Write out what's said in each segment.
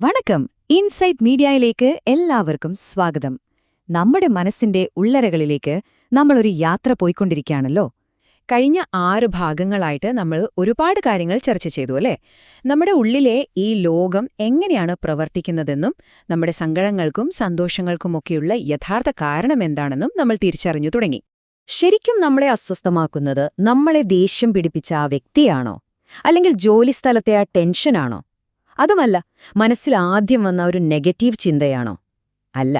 വണക്കം. ഇൻസൈറ്റ് മീഡിയയിലേക്ക് എല്ലാവർക്കും സ്വാഗതം. നമ്മുടെ മനസ്സിന്റെ ഉള്ളറകളിലേക്ക് നമ്മളൊരു യാത്ര പോയിക്കൊണ്ടിരിക്കുകയാണല്ലോ. കഴിഞ്ഞ 6 ഭാഗങ്ങളായിട്ട് നമ്മൾ ഒരുപാട് കാര്യങ്ങൾ ചർച്ച ചെയ്തു അല്ലേ? നമ്മുടെ ഉള്ളിലെ ഈ ലോകം എങ്ങനെയാണ് പ്രവർത്തിക്കുന്നതെന്നും നമ്മുടെ സങ്കടങ്ങൾക്കും സന്തോഷങ്ങൾക്കുമൊക്കെയുള്ള യഥാർത്ഥ കാരണം എന്താണെന്നും നമ്മൾ തിരിച്ചറിഞ്ഞു തുടങ്ങി. ശരിക്കും നമ്മളെ അസ്വസ്ഥമാക്കുന്നത് നമ്മളെ ദേഷ്യം പിടിപ്പിച്ച ആ വ്യക്തിയാണോ, അല്ലെങ്കിൽ ജോലിസ്ഥലത്തെ ആ ടെൻഷനാണോ? അതുമല്ല, മനസ്സിൽ ആദ്യം വന്ന ഒരു നെഗറ്റീവ് ചിന്തയാണോ? അല്ല,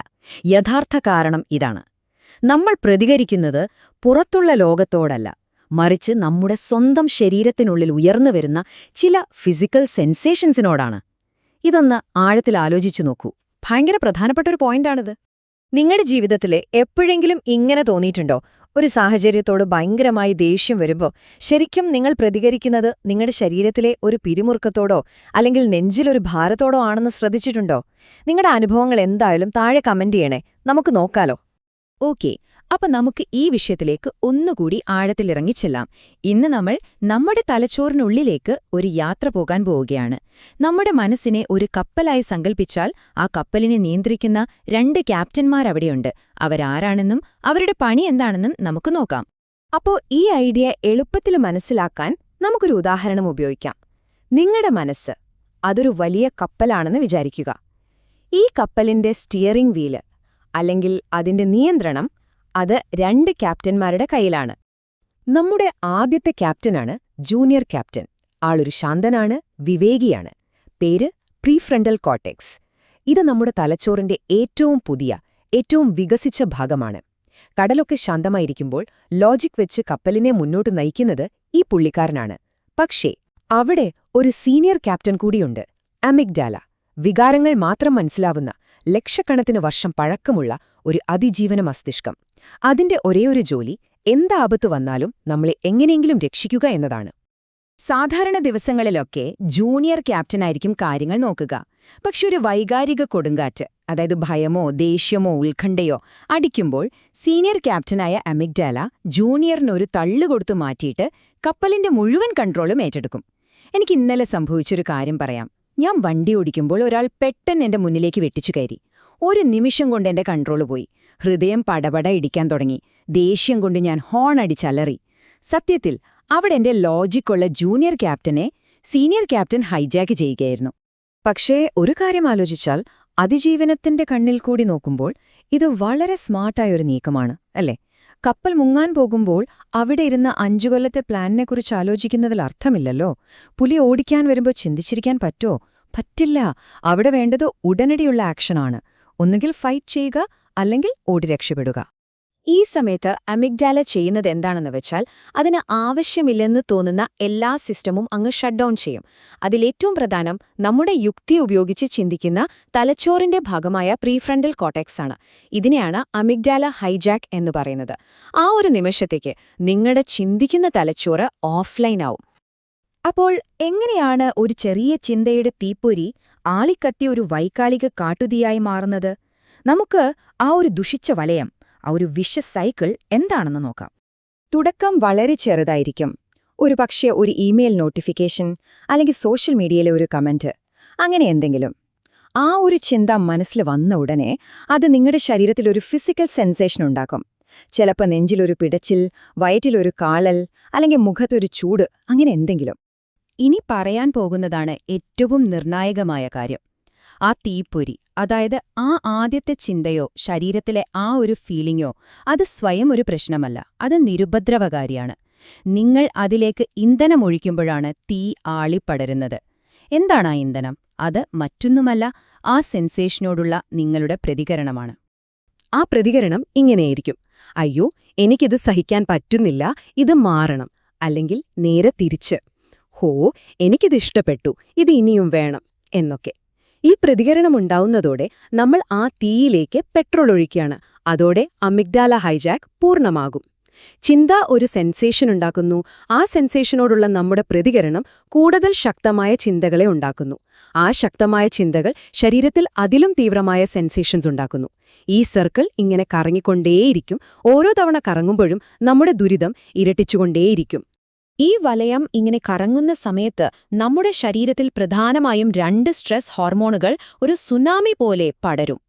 യഥാർത്ഥ കാരണം ഇതാണ്. നമ്മൾ പ്രതികരിക്കുന്നത് പുറത്തുള്ള ലോകത്തോടല്ല, മറിച്ച് നമ്മുടെ സ്വന്തം ശരീരത്തിനുള്ളിൽ ഉയർന്നുവരുന്ന ചില ഫിസിക്കൽ സെൻസേഷൻസിനോടാണ്. ഇതൊന്ന് ആഴത്തിൽ ആലോചിച്ചു നോക്കൂ. ഭയങ്കര പ്രധാനപ്പെട്ട ഒരു പോയിന്റാണിത്. നിങ്ങളുടെ ജീവിതത്തിലെ എപ്പോഴെങ്കിലും ഇങ്ങനെ തോന്നിയിട്ടുണ്ടോ? ഒരു സാഹചര്യത്തോട് ഭയങ്കരമായി ദേഷ്യം വരുമ്പോൾ ശരിക്കും നിങ്ങൾ പ്രതികരിക്കുന്നത് നിങ്ങളുടെ ശരീരത്തിലെ ഒരു പിരിമുറുക്കത്തോടോ അല്ലെങ്കിൽ നെഞ്ചിലൊരു ഭാരത്തോടോ ആണെന്ന് ശ്രദ്ധിച്ചിട്ടുണ്ടോ? നിങ്ങളുടെ അനുഭവങ്ങൾ എന്തായാലും താഴെ കമന്റ് ചെയ്യണേ, നമുക്ക് നോക്കാലോ. ഓക്കെ, അപ്പൊ നമുക്ക് ഈ വിഷയത്തിലേക്ക് ഒന്നുകൂടി ആഴത്തിലിറങ്ങിച്ചെല്ലാം. ഇന്ന് നമ്മൾ നമ്മുടെ തലച്ചോറിനുള്ളിലേക്ക് ഒരു യാത്ര പോകാൻ പോവുകയാണ്. നമ്മുടെ മനസ്സിനെ ഒരു കപ്പലായി സങ്കൽപ്പിച്ചാൽ ആ കപ്പലിനെ നിയന്ത്രിക്കുന്ന 2 ക്യാപ്റ്റന്മാരവിടെയുണ്ട്. അവരാരാണെന്നും അവരുടെ പണി എന്താണെന്നും നമുക്ക് നോക്കാം. അപ്പോ ഈ ഐഡിയ എളുപ്പത്തിൽ മനസ്സിലാക്കാൻ നമുക്കൊരു ഉദാഹരണം ഉപയോഗിക്കാം. നിങ്ങളുടെ മനസ്സ് അതൊരു വലിയ കപ്പലാണെന്ന് വിചാരിക്കുക. ഈ കപ്പലിന്റെ സ്റ്റിയറിംഗ് വീല് അല്ലെങ്കിൽ അതിന്റെ നിയന്ത്രണം അത് 2 ക്യാപ്റ്റന്മാരുടെ കയ്യിലാണ്. നമ്മുടെ ആദ്യത്തെ ക്യാപ്റ്റനാണ് ജൂനിയർ ക്യാപ്റ്റൻ. ആളൊരു ശാന്തനാണ്, വിവേകിയാണ്. പേര് പ്രീഫ്രണ്ടൽ കോർട്ടെക്സ്. ഇത് നമ്മുടെ തലച്ചോറിന്റെ ഏറ്റവും പുതിയ, ഏറ്റവും വികസിച്ച ഭാഗമാണ്. കടലൊക്കെ ശാന്തമായിരിക്കുമ്പോൾ ലോജിക് വെച്ച് കപ്പലിനെ മുന്നോട്ട് നയിക്കുന്നത് ഈ പുള്ളിക്കാരനാണ്. പക്ഷേ അവിടെ ഒരു സീനിയർ ക്യാപ്റ്റൻ കൂടിയുണ്ട്, അമിഗ്ഡാല. വികാരങ്ങൾ മാത്രം മനസ്സിലാവുന്ന, ലക്ഷക്കണക്കിന് വർഷം പഴക്കമുള്ള ഒരു അതിജീവന മസ്തിഷ്കം. അതിന്റെ ഒരേയൊരു ജോലി എന്താപത്ത് വന്നാലും നമ്മളെ എങ്ങനെയെങ്കിലും രക്ഷിക്കുക എന്നതാണ്. സാധാരണ ദിവസങ്ങളിലൊക്കെ ജൂനിയർ ക്യാപ്റ്റനായിരിക്കും കാര്യങ്ങൾ നോക്കുക. പക്ഷെ ഒരു വൈകാരിക കൊടുങ്കാറ്റ്, അതായത് ഭയമോ ദേഷ്യമോ ഉത്കണ്ഠയോ അടിക്കുമ്പോൾ സീനിയർ ക്യാപ്റ്റനായ അമിഗ്ഡാല ജൂനിയറിനൊരു തള്ളുകൊടുത്തു മാറ്റിയിട്ട് കപ്പലിന്റെ മുഴുവൻ കൺട്രോളും ഏറ്റെടുക്കും. എനിക്ക് ഇന്നലെ സംഭവിച്ചൊരു കാര്യം പറയാം. ഞാൻ വണ്ടി ഓടിക്കുമ്പോൾ ഒരാൾ പെട്ടെന്ന് എന്റെ മുന്നിലേക്ക് വെട്ടിച്ചു കയറി. ഒരു നിമിഷം കൊണ്ട് എന്റെ കൺട്രോള് പോയി. ഹൃദയം പടപട ഇടിക്കാൻ തുടങ്ങി. ദേഷ്യം കൊണ്ട് ഞാൻ ഹോൺ അടിച്ചലറി. സത്യത്തിൽ അവിടെ എന്റെ ലോജിക്കുള്ള ജൂനിയർ ക്യാപ്റ്റനെ സീനിയർ ക്യാപ്റ്റൻ ഹൈജാക്ക് ചെയ്യുകയായിരുന്നു. പക്ഷേ ഒരു കാര്യം ആലോചിച്ചാൽ, അതിജീവനത്തിന്റെ കണ്ണിൽ കൂടി നോക്കുമ്പോൾ ഇത് വളരെ സ്മാർട്ടായൊരു നീക്കമാണ്, അല്ലേ? കപ്പൽ മുങ്ങാൻ പോകുമ്പോൾ അവിടെ ഇരുന്ന 5 കൊല്ലത്തെ പ്ലാനിനെക്കുറിച്ച് ആലോചിക്കുന്നതിൽ അർത്ഥമില്ലല്ലോ. പുലി ഓടിക്കാൻ വരുമ്പോൾ ചിന്തിച്ചിരിക്കാൻ പറ്റോ? പറ്റില്ല. അവിടെ വേണ്ടത് ഉടനടിയുള്ള ആക്ഷനാണ്. ഒന്നുകിൽ ഫൈറ്റ് ചെയ്യുക, അല്ലെങ്കിൽ ഓടി രക്ഷപ്പെടുക. ഈ സമയത്ത് അമിഗ്ഡാല ചെയ്യുന്നത് എന്താണെന്ന് വെച്ചാൽ, അതിന് ആവശ്യമില്ലെന്ന് തോന്നുന്ന എല്ലാ സിസ്റ്റമും അങ്ങ് ഷട്ട് ഡൗൺ ചെയ്യും. അതിലേറ്റവും പ്രധാനം നമ്മുടെ യുക്തി ഉപയോഗിച്ച് ചിന്തിക്കുന്ന തലച്ചോറിന്റെ ഭാഗമായ പ്രീഫ്രണ്ടൽ കോർട്ടെക്സ് ആണ്. ഇതിനെയാണ് അമിഗ്ഡാല ഹൈജാക്ക് എന്ന് പറയുന്നത്. ആ ഒരു നിമിഷത്തേക്ക് നിങ്ങളുടെ ചിന്തിക്കുന്ന തലച്ചോറ് ഓഫ്ലൈൻ ആവും. അപ്പോൾ എങ്ങനെയാണ് ഒരു ചെറിയ ചിന്തയുടെ തീപ്പൊരി ആളിക്കത്തിയ ഒരു വൈകാലിക കാട്ടുതീയായി മാറുന്നത്? നമുക്ക് ആ ഒരു ദുഷിച്ച വലയം, ആ ഒരു വിഷസ് സൈക്കിൾ എന്താണെന്ന് നോക്കാം. തുടക്കം വളരെ ചെറുതായിരിക്കും. ഒരുപക്ഷെ ഒരു ഇമെയിൽ നോട്ടിഫിക്കേഷൻ, അല്ലെങ്കിൽ സോഷ്യൽ മീഡിയയിലെ ഒരു കമന്റ്, അങ്ങനെ എന്തെങ്കിലും. ആ ഒരു ചിന്ത മനസ്സിൽ വന്ന ഉടനെ അത് നിങ്ങളുടെ ശരീരത്തിൽ ഒരു ഫിസിക്കൽ സെൻസേഷൻ ഉണ്ടാക്കും. ചിലപ്പോൾ നെഞ്ചിലൊരു പിടച്ചിൽ, വയറ്റിലൊരു കാളൽ, അല്ലെങ്കിൽ മുഖത്തൊരു ചൂട്, അങ്ങനെ എന്തെങ്കിലും. ഇനി പറയാൻ പോകുന്നതാണ് ഏറ്റവും നിർണായകമായ കാര്യം. ആ തീപ്പൊരി, അതായത് ആ ആദ്യത്തെ ചിന്തയോ ശരീരത്തിലെ ആ ഒരു ഫീലിംഗോ, അത് സ്വയം ഒരു പ്രശ്നമല്ല, അത് നിരുപദ്രവകാരിയാണ്. നിങ്ങൾ അതിലേക്ക് ഇന്ധനമൊഴിക്കുമ്പോഴാണ് തീ ആളിപ്പടരുന്നത്. എന്താണ് ആ ഇന്ധനം? അത് മറ്റൊന്നുമല്ല, ആ സെൻസേഷനോടുള്ള നിങ്ങളുടെ പ്രതികരണമാണ്. ആ പ്രതികരണം ഇങ്ങനെയായിരിക്കും: അയ്യോ, എനിക്കിത് സഹിക്കാൻ പറ്റുന്നില്ല, ഇത് മാറണം. അല്ലെങ്കിൽ നേരെ തിരിച്ച്: ഹോ, എനിക്കിത് ഇഷ്ടപ്പെട്ടു, ഇത് ഇനിയും വേണം എന്നൊക്കെ. ഈ പ്രതികരണമുണ്ടാവുന്നതോടെ നമ്മൾ ആ തീയിലേക്ക് പെട്രോൾ ഒഴിക്കുകയാണ്. അതോടെ അമിഗ്ഡാല ഹൈജാക്ക് പൂർണ്ണമാകും. ചിന്ത ഒരു സെൻസേഷൻ ഉണ്ടാക്കുന്നു. ആ സെൻസേഷനോടുള്ള നമ്മുടെ പ്രതികരണം കൂടുതൽ ശക്തമായ ചിന്തകളെ ഉണ്ടാക്കുന്നു. ആ ശക്തമായ ചിന്തകൾ ശരീരത്തിൽ അതിലും തീവ്രമായ സെൻസേഷൻസ് ഉണ്ടാക്കുന്നു. ഈ സർക്കിൾ ഇങ്ങനെ കറങ്ങിക്കൊണ്ടേയിരിക്കും. ഓരോ തവണ കറങ്ങുമ്പോഴും നമ്മുടെ ദുരിതം ഇരട്ടിച്ചുകൊണ്ടേയിരിക്കും. ഈ വലയം ഇങ്ങനെ കറങ്ങുന്ന സമയത്ത് നമ്മുടെ ശരീരത്തിൽ പ്രധാനമായും 2 സ്ട്രെസ് ഹോർമോണുകൾ ഒരു സുനാമി പോലെ പടരും.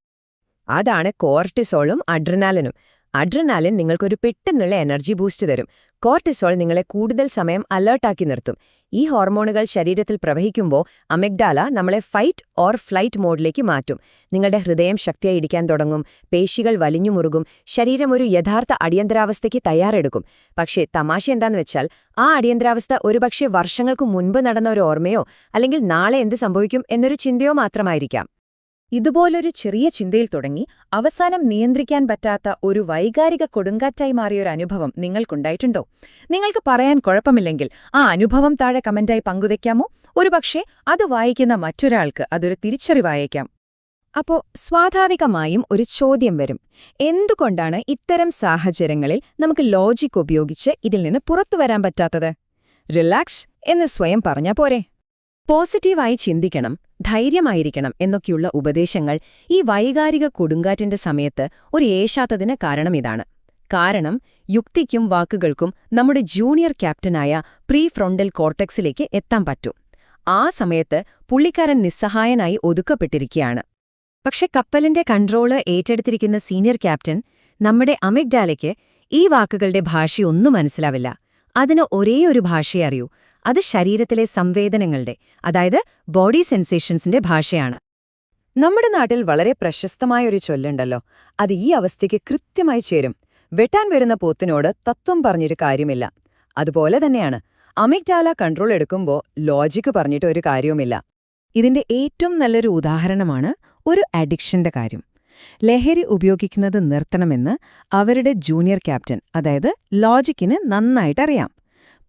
അതാണ് കോർട്ടിസോളും അഡ്രിനാലിനും. അഡ്രിനാലിൻ നിങ്ങൾക്കൊരു പെട്ടെന്നുള്ള എനർജി ബൂസ്റ്റ് തരും. കോർട്ടിസോൾ നിങ്ങളെ കൂടുതൽ സമയം അലേർട്ടാക്കി നിർത്തും. ഈ ഹോർമോണുകൾ ശരീരത്തിൽ പ്രവഹിക്കുമ്പോൾ അമിഗ്ഡാല നമ്മളെ ഫൈറ്റ് ഓർ ഫ്ലൈറ്റ് മോഡിലേക്ക് മാറ്റും. നിങ്ങളുടെ ഹൃദയം ശക്തിയായി ഇടിക്കാൻ തുടങ്ങും, പേശികൾ വലിഞ്ഞുമുറുകും, ശരീരം ഒരു യഥാർത്ഥ അടിയന്തരാവസ്ഥയ്ക്ക് തയ്യാറെടുക്കും. പക്ഷേ തമാശ എന്താന്ന് വെച്ചാൽ ആ അടിയന്തരാവസ്ഥ ഒരുപക്ഷെ വർഷങ്ങൾക്ക് മുൻപ് നടന്ന ഒരു ഓർമ്മയോ അല്ലെങ്കിൽ നാളെ എന്ത് സംഭവിക്കും എന്നൊരു ചിന്തയോ മാത്രമായിരിക്കാം. ഇതുപോലൊരു ചെറിയ ചിന്തയിൽ തുടങ്ങി അവസാനം നിയന്ത്രിക്കാൻ പറ്റാത്ത ഒരു വൈകാരിക കൊടുങ്കാറ്റായി മാറിയൊരു അനുഭവം നിങ്ങൾക്കുണ്ടായിട്ടുണ്ടോ? നിങ്ങൾക്ക് പറയാൻ കുഴപ്പമില്ലെങ്കിൽ ആ അനുഭവം താഴെ കമന്റായി പങ്കുവയ്ക്കാമോ? ഒരുപക്ഷെ അത് വായിക്കുന്ന മറ്റൊരാൾക്ക് അതൊരു തിരിച്ചറിവായേക്കാം. അപ്പോ സ്വാഭാവികമായും ഒരു ചോദ്യം വരും. എന്തുകൊണ്ടാണ് ഇത്തരം സാഹചര്യങ്ങളിൽ നമുക്ക് ലോജിക് ഉപയോഗിച്ച് ഇതിൽ നിന്ന് പുറത്തുവരാൻ പറ്റാത്തത്? റിലാക്സ് എന്ന് സ്വയം പറഞ്ഞാ പോരെ? പോസിറ്റീവായി ചിന്തിക്കണം, ധൈര്യമായിരിക്കണം എന്നൊക്കെയുള്ള ഉപദേശങ്ങൾ ഈ വൈകാരിക കൊടുങ്കാറ്റിന്റെ സമയത്ത് ഒരു ഏശാത്തതിന് കാരണം ഇതാണ്. കാരണം യുക്തിക്കും വാക്കുകൾക്കും നമ്മുടെ ജൂനിയർ ക്യാപ്റ്റനായ പ്രീ ഫ്രോണ്ടൽ കോർട്ടെക്സിലേക്ക് എത്താൻ പറ്റും. ആ സമയത്ത് പുള്ളിക്കാരൻ നിസ്സഹായനായി ഒതുക്കപ്പെട്ടിരിക്കുകയാണ്. പക്ഷെ കപ്പലിന്റെ കൺട്രോള് ഏറ്റെടുത്തിരിക്കുന്ന സീനിയർ ക്യാപ്റ്റൻ നമ്മുടെ അമിഗ്ഡാലയ്ക്ക് ഈ വാക്കുകളുടെ ഭാഷയൊന്നും മനസ്സിലാവില്ല. അതിന് ഒരേയൊരു ഭാഷയെ അറിയൂ, അത് ശരീരത്തിലെ സംവേദനങ്ങളുടെ, അതായത് ബോഡി സെൻസേഷൻസിന്റെ ഭാഷയാണ്. നമ്മുടെ നാട്ടിൽ വളരെ പ്രശസ്തമായൊരു ചൊല്ലുണ്ടല്ലോ, അത് ഈ അവസ്ഥയ്ക്ക് കൃത്യമായി ചേരും. വെട്ടാൻ വരുന്ന പോത്തിനോട് തത്വം പറഞ്ഞൊരു കാര്യമില്ല. അതുപോലെ തന്നെയാണ് അമിഗ്ഡാല കൺട്രോൾ എടുക്കുമ്പോൾ ലോജിക്ക് പറഞ്ഞിട്ട് ഒരു കാര്യവുമില്ല. ഇതിന്റെ ഏറ്റവും നല്ലൊരു ഉദാഹരണമാണ് ഒരു അഡിക്ഷന്റെ കാര്യം. ലഹരി ഉപയോഗിക്കുന്നത് നിർത്തണമെന്ന് അവരുടെ ജൂനിയർ ക്യാപ്റ്റൻ, അതായത് ലോജിക്കിന് നന്നായിട്ടറിയാം.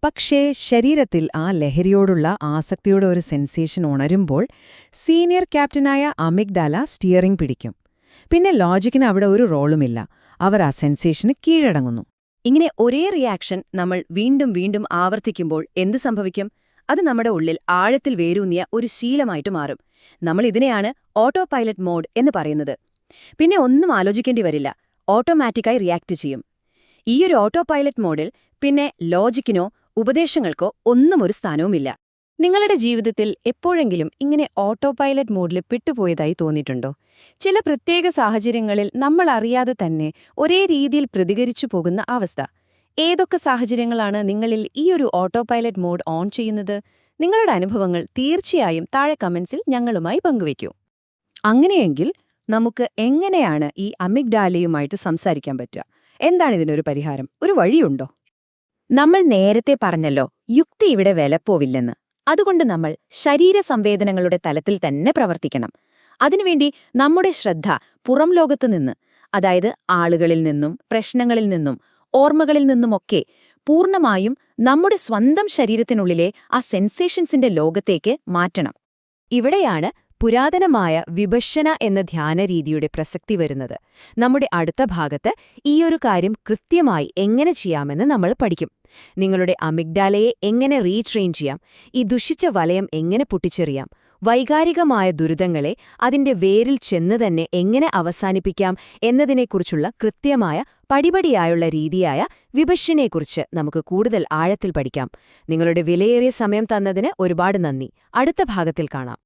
പക്ഷേ ശരീരത്തിൽ ആ ലഹരിയോടുള്ള ആസക്തിയുടെ ഒരു സെൻസേഷൻ ഉണരുമ്പോൾ സീനിയർ ക്യാപ്റ്റനായ അമിഗ്ഡാല സ്റ്റിയറിംഗ് പിടിക്കും. പിന്നെ ലോജിക്കിന് അവിടെ ഒരു റോളുമില്ല. അവർ ആ സെൻസേഷന് കീഴടങ്ങുന്നു. ഇങ്ങനെ ഒരേ റിയാക്ഷൻ നമ്മൾ വീണ്ടും വീണ്ടും ആവർത്തിക്കുമ്പോൾ എന്ത് സംഭവിക്കും? അത് നമ്മുടെ ഉള്ളിൽ ആഴത്തിൽ വേരൂന്നിയ ഒരു ശീലമായിട്ട് മാറും. നമ്മൾ ഇതിനെയാണ് ഓട്ടോ പൈലറ്റ് മോഡ് എന്ന് പറയുന്നത്. പിന്നെ ഒന്നും ആലോചിക്കേണ്ടി വരില്ല, ഓട്ടോമാറ്റിക്കായി റിയാക്ട് ചെയ്യും. ഈയൊരു ഓട്ടോ പൈലറ്റ് മോഡിൽ പിന്നെ ലോജിക്കിനോ ഉപദേശങ്ങൾക്കോ ഒന്നും ഒരു സ്ഥാനവുമില്ല. നിങ്ങളുടെ ജീവിതത്തിൽ എപ്പോഴെങ്കിലും ഇങ്ങനെ ഓട്ടോ പൈലറ്റ് മോഡിൽ പെട്ടുപോയതായി തോന്നിയിട്ടുണ്ടോ? ചില പ്രത്യേക സാഹചര്യങ്ങളിൽ നമ്മൾ അറിയാതെ തന്നെ ഒരേ രീതിയിൽ പ്രതികരിച്ചു പോകുന്ന അവസ്ഥ. ഏതൊക്കെ സാഹചര്യങ്ങളാണ് നിങ്ങളിൽ ഈയൊരു ഓട്ടോ പൈലറ്റ് മോഡ് ഓൺ ചെയ്യുന്നത്? നിങ്ങളുടെ അനുഭവങ്ങൾ തീർച്ചയായും താഴെ കമന്റ്സിൽ ഞങ്ങളുമായി പങ്കുവയ്ക്കൂ. അങ്ങനെയെങ്കിൽ നമുക്ക് എങ്ങനെയാണ് ഈ അമിഗ്ഡാലയുമായിട്ട് സംസാരിക്കാൻ പറ്റുക? എന്താണിതിനൊരു പരിഹാരം? ഒരു വഴിയുണ്ടോ? നമ്മൾ നേരത്തെ പറഞ്ഞല്ലോ, യുക്തി ഇവിടെ വിലപ്പോവില്ലെന്ന്. അതുകൊണ്ട് നമ്മൾ ശരീര സംവേദനങ്ങളുടെ തലത്തിൽ തന്നെ പ്രവർത്തിക്കണം. അതിനുവേണ്ടി നമ്മുടെ ശ്രദ്ധ പുറം ലോകത്തു നിന്ന്, അതായത് ആളുകളിൽ നിന്നും പ്രശ്നങ്ങളിൽ നിന്നും ഓർമ്മകളിൽ നിന്നുമൊക്കെ പൂർണ്ണമായും നമ്മുടെ സ്വന്തം ശരീരത്തിനുള്ളിലെ ആ സെൻസേഷൻസിന്റെ ലോകത്തേക്ക് മാറ്റണം. ഇവിടെയാണ് പുരാതനമായ വിപശ്യന എന്ന ധ്യാനരീതിയുടെ പ്രസക്തി വരുന്നത്. നമ്മുടെ അടുത്ത ഭാഗത്ത് ഈയൊരു കാര്യം കൃത്യമായി എങ്ങനെ ചെയ്യാമെന്ന് നമ്മൾ പഠിക്കും. നിങ്ങളുടെ അമിഗ്ഡാലയെ എങ്ങനെ റീട്രെയിൻ ചെയ്യാം, ഈ ദുഷിച്ച വലയം എങ്ങനെ പൊട്ടിച്ചെറിയാം, വൈകാരികമായ ദുരിതങ്ങളെ അതിന്റെ വേരിൽ ചെന്ന് തന്നെ എങ്ങനെ അവസാനിപ്പിക്കാം എന്നതിനെക്കുറിച്ചുള്ള കൃത്യമായ പടിപടിയായുള്ള രീതിയായ വിപശ്യനെക്കുറിച്ച് നമുക്ക് കൂടുതൽ ആഴത്തിൽ പഠിക്കാം. നിങ്ങളുടെ വിലയേറിയ സമയം തന്നതിന് ഒരുപാട് നന്ദി. അടുത്ത ഭാഗത്തിൽ കാണാം.